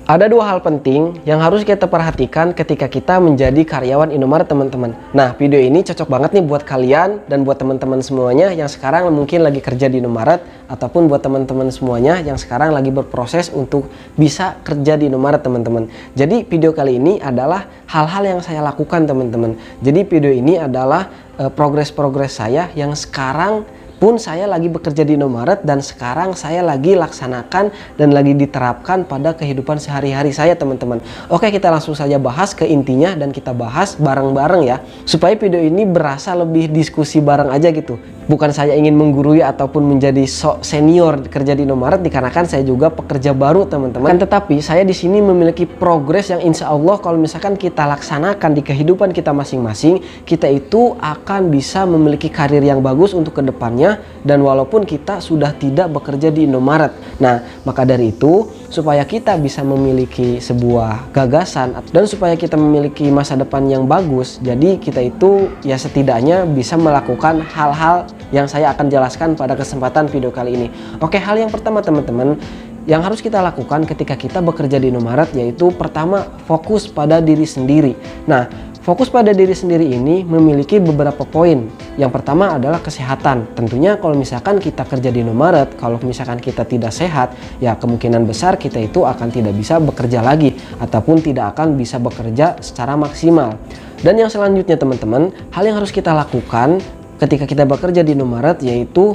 Ada dua hal penting yang harus kita perhatikan ketika kita menjadi karyawan Indomaret, teman-teman. Nah, video ini cocok banget nih buat kalian dan buat teman-teman semuanya yang sekarang mungkin lagi kerja di Indomaret, ataupun buat teman-teman semuanya yang sekarang lagi berproses untuk bisa kerja di Indomaret, teman-teman. Jadi video kali ini adalah hal-hal yang saya lakukan, teman-teman. Jadi video ini adalah progres-progres saya yang sekarang pun saya lagi bekerja di Indomaret dan sekarang saya lagi laksanakan dan lagi diterapkan pada kehidupan sehari-hari saya, teman-teman. Oke, kita langsung saja bahas ke intinya dan kita bahas bareng-bareng ya, supaya video ini berasa lebih diskusi bareng aja gitu. Bukan saya ingin menggurui ataupun menjadi sok senior kerja di Indomaret, dikarenakan saya juga pekerja baru, teman-teman. Tetapi saya di sini memiliki progres yang insya Allah kalau misalkan kita laksanakan di kehidupan kita masing-masing, kita itu akan bisa memiliki karir yang bagus untuk kedepannya. Dan walaupun kita sudah tidak bekerja di Indomaret. Nah, maka dari itu supaya kita bisa memiliki sebuah gagasan dan supaya kita memiliki masa depan yang bagus, jadi kita itu ya setidaknya bisa melakukan hal-hal yang saya akan jelaskan pada kesempatan video kali ini. Oke, hal yang pertama, teman-teman, yang harus kita lakukan ketika kita bekerja di Indomaret yaitu pertama, fokus pada diri sendiri. Nah, fokus pada diri sendiri ini memiliki beberapa poin. Yang pertama adalah kesehatan. Tentunya kalau misalkan kita kerja di Indomaret, kalau misalkan kita tidak sehat, ya kemungkinan besar kita itu akan tidak bisa bekerja lagi ataupun tidak akan bisa bekerja secara maksimal. Dan yang selanjutnya, teman-teman, hal yang harus kita lakukan ketika kita bekerja di Indomaret yaitu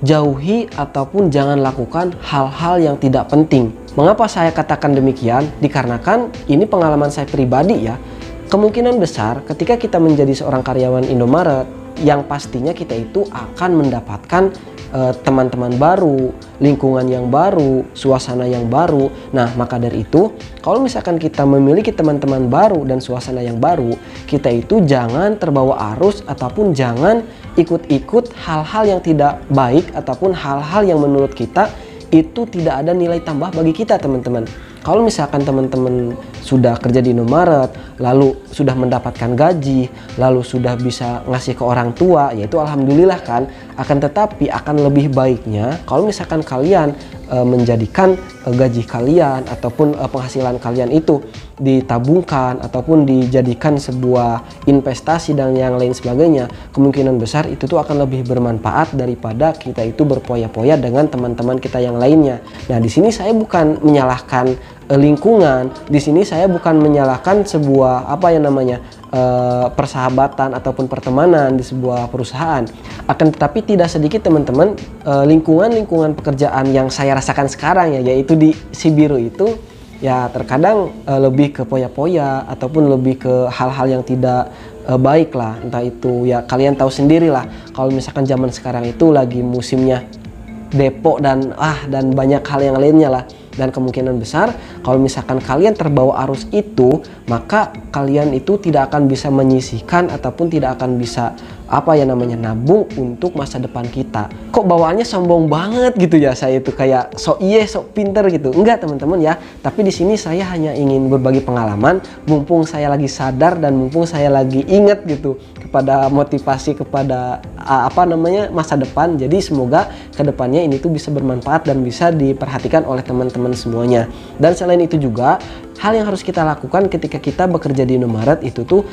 jauhi ataupun jangan lakukan hal-hal yang tidak penting. Mengapa saya katakan demikian? Dikarenakan ini pengalaman saya pribadi ya. Kemungkinan besar ketika kita menjadi seorang karyawan Indomaret, yang pastinya kita itu akan mendapatkan teman-teman baru, lingkungan yang baru, suasana yang baru. Nah, maka dari itu, kalau misalkan kita memiliki teman-teman baru dan suasana yang baru, kita itu jangan terbawa arus ataupun jangan ikut-ikut hal-hal yang tidak baik ataupun hal-hal yang menurut kita itu tidak ada nilai tambah bagi kita, teman-teman. Kalau misalkan teman-teman sudah kerja di Indomaret, lalu sudah mendapatkan gaji, lalu sudah bisa ngasih ke orang tua, yaitu alhamdulillah kan. Akan tetapi akan lebih baiknya kalau misalkan kalian menjadikan gaji kalian ataupun penghasilan kalian itu ditabungkan ataupun dijadikan sebuah investasi dan yang lain sebagainya, kemungkinan besar itu tuh akan lebih bermanfaat daripada kita itu berpoya-poya dengan teman-teman kita yang lainnya. Nah, di sini saya bukan menyalahkan lingkungan, di sini saya bukan menyalahkan sebuah persahabatan ataupun pertemanan di sebuah perusahaan. Akan tetapi tidak sedikit, teman-teman, lingkungan pekerjaan yang saya rasakan sekarang ya, yaitu di Sibiru itu ya terkadang lebih ke poya-poya ataupun lebih ke hal-hal yang tidak baik lah. Entah itu ya kalian tahu sendiri lah, kalau misalkan zaman sekarang itu lagi musimnya depo dan banyak hal yang lainnya lah. Dan kemungkinan besar kalau misalkan kalian terbawa arus itu, maka kalian itu tidak akan bisa menyisihkan ataupun tidak akan bisa nabung untuk masa depan kita. Kok bawaannya sombong banget gitu ya, saya itu kayak sok pinter gitu. Enggak, teman-teman ya. Tapi di sini saya hanya ingin berbagi pengalaman, mumpung saya lagi sadar dan mumpung saya lagi ingat gitu kepada motivasi kepada masa depan. Jadi semoga kedepannya ini tuh bisa bermanfaat dan bisa diperhatikan oleh teman-teman semuanya. Dan selain itu juga, hal yang harus kita lakukan ketika kita bekerja di Indomaret itu tuh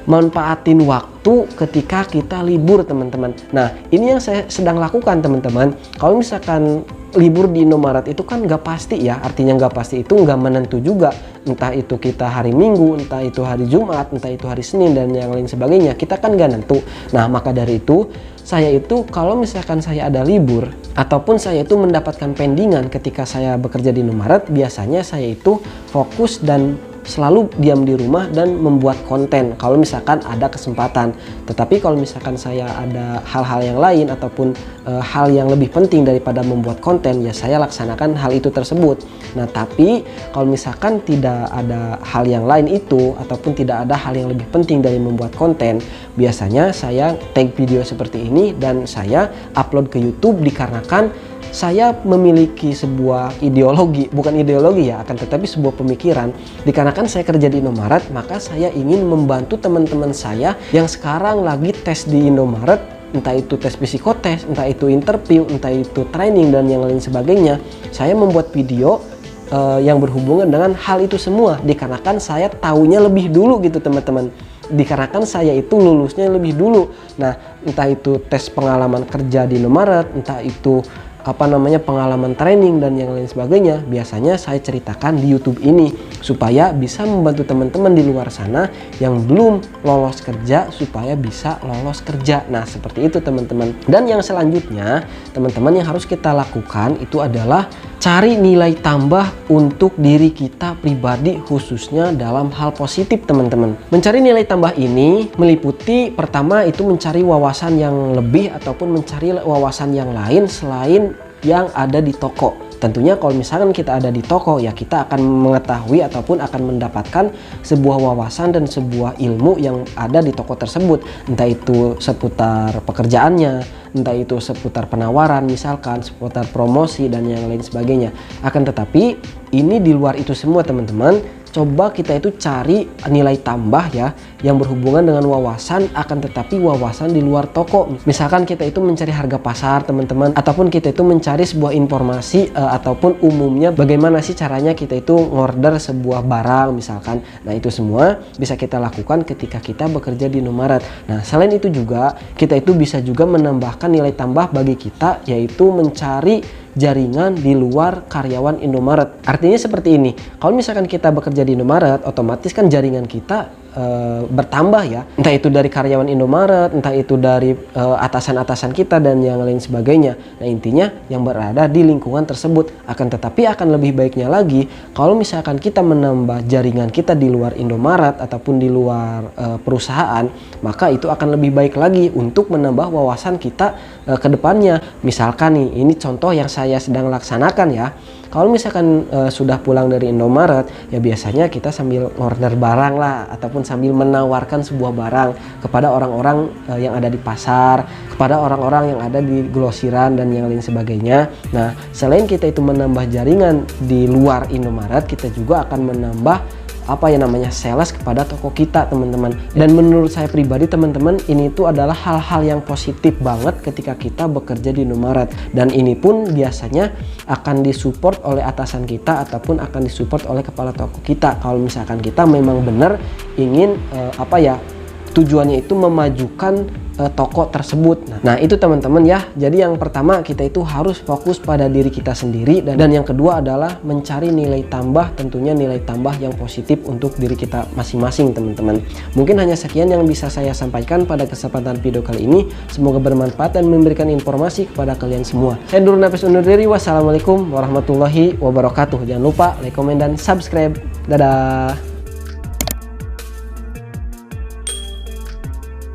manfaatin waktu ketika kita libur, teman-teman. Nah, ini yang saya sedang lakukan, teman-teman. Kalau misalkan libur di Indomaret itu kan nggak pasti ya, artinya nggak pasti itu nggak menentu juga. Entah itu kita hari Minggu, entah itu hari Jumat, entah itu hari Senin dan yang lain sebagainya, kita kan nggak nentu. Nah, maka dari itu saya itu kalau misalkan saya ada libur ataupun saya itu mendapatkan pendingan ketika saya bekerja di Indomaret, biasanya saya itu fokus dan selalu diam di rumah dan membuat konten kalau misalkan ada kesempatan. Tetapi kalau misalkan saya ada hal-hal yang lain ataupun hal yang lebih penting daripada membuat konten, ya saya laksanakan hal itu tersebut. Nah, tapi kalau misalkan tidak ada hal yang lain itu ataupun tidak ada hal yang lebih penting dari membuat konten, biasanya saya take video seperti ini dan saya upload ke YouTube, dikarenakan saya memiliki sebuah ideologi, bukan ideologi ya, akan tetapi sebuah pemikiran. Dikarenakan saya kerja di Indomaret, maka saya ingin membantu teman-teman saya yang sekarang lagi tes di Indomaret, entah itu tes psikotes, entah itu interview, entah itu training dan yang lain sebagainya. Saya membuat video yang berhubungan dengan hal itu semua, dikarenakan saya taunya lebih dulu gitu teman-teman. Dikarenakan saya itu lulusnya lebih dulu. Nah, entah itu tes pengalaman kerja di Indomaret, entah itu pengalaman training dan yang lain sebagainya, biasanya saya ceritakan di YouTube ini supaya bisa membantu teman-teman di luar sana yang belum lolos kerja supaya bisa lolos kerja. Nah, seperti itu teman-teman. Dan yang selanjutnya teman-teman yang harus kita lakukan itu adalah cari nilai tambah untuk diri kita pribadi, khususnya dalam hal positif teman-teman. Mencari nilai tambah ini meliputi pertama itu mencari wawasan yang lebih ataupun mencari wawasan yang lain selain yang ada di toko. Tentunya kalau misalkan kita ada di toko, ya kita akan mengetahui ataupun akan mendapatkan sebuah wawasan dan sebuah ilmu yang ada di toko tersebut. Entah itu seputar pekerjaannya, entah itu seputar penawaran, misalkan seputar promosi dan yang lain sebagainya. Akan tetapi ini di luar itu semua teman-teman, coba kita itu cari nilai tambah ya yang berhubungan dengan wawasan, akan tetapi wawasan di luar toko. Misalkan kita itu mencari harga pasar teman-teman, ataupun kita itu mencari sebuah informasi ataupun umumnya bagaimana sih caranya kita itu ngorder sebuah barang misalkan. Nah, itu semua bisa kita lakukan ketika kita bekerja di Indomaret. Nah, selain itu juga kita itu bisa juga menambahkan nilai tambah bagi kita, yaitu mencari jaringan di luar karyawan Indomaret. Artinya seperti ini, kalau misalkan kita bekerja di Indomaret, otomatis kan jaringan kita bertambah ya, entah itu dari karyawan Indomaret, entah itu dari atasan-atasan kita dan yang lain sebagainya. Nah, intinya yang berada di lingkungan tersebut. Akan tetapi akan lebih baiknya lagi kalau misalkan kita menambah jaringan kita di luar Indomaret ataupun di luar perusahaan, maka itu akan lebih baik lagi untuk menambah wawasan kita ke depannya. Misalkan nih, ini contoh yang saya sedang laksanakan ya. Kalau misalkan sudah pulang dari Indomaret, ya biasanya kita sambil order barang lah, ataupun sambil menawarkan sebuah barang kepada orang-orang yang ada di pasar, kepada orang-orang yang ada di grosiran dan yang lain sebagainya. Nah, selain kita itu menambah jaringan di luar Indomaret, kita juga akan menambah sales kepada toko kita teman-teman. Dan menurut saya pribadi teman-teman, ini itu adalah hal-hal yang positif banget ketika kita bekerja di Indomaret, dan ini pun biasanya akan disupport oleh atasan kita ataupun akan disupport oleh kepala toko kita kalau misalkan kita memang benar ingin tujuannya itu memajukan toko tersebut. Nah, itu teman-teman ya. Jadi yang pertama kita itu harus fokus pada diri kita sendiri, dan yang kedua adalah mencari nilai tambah, tentunya nilai tambah yang positif untuk diri kita masing-masing teman-teman. Mungkin hanya sekian yang bisa saya sampaikan pada kesempatan video kali ini. Semoga bermanfaat dan memberikan informasi kepada kalian semua. Saya Nurul Nafis undur diri. Wassalamualaikum warahmatullahi wabarakatuh. Jangan lupa like, komen, dan subscribe. Dadah.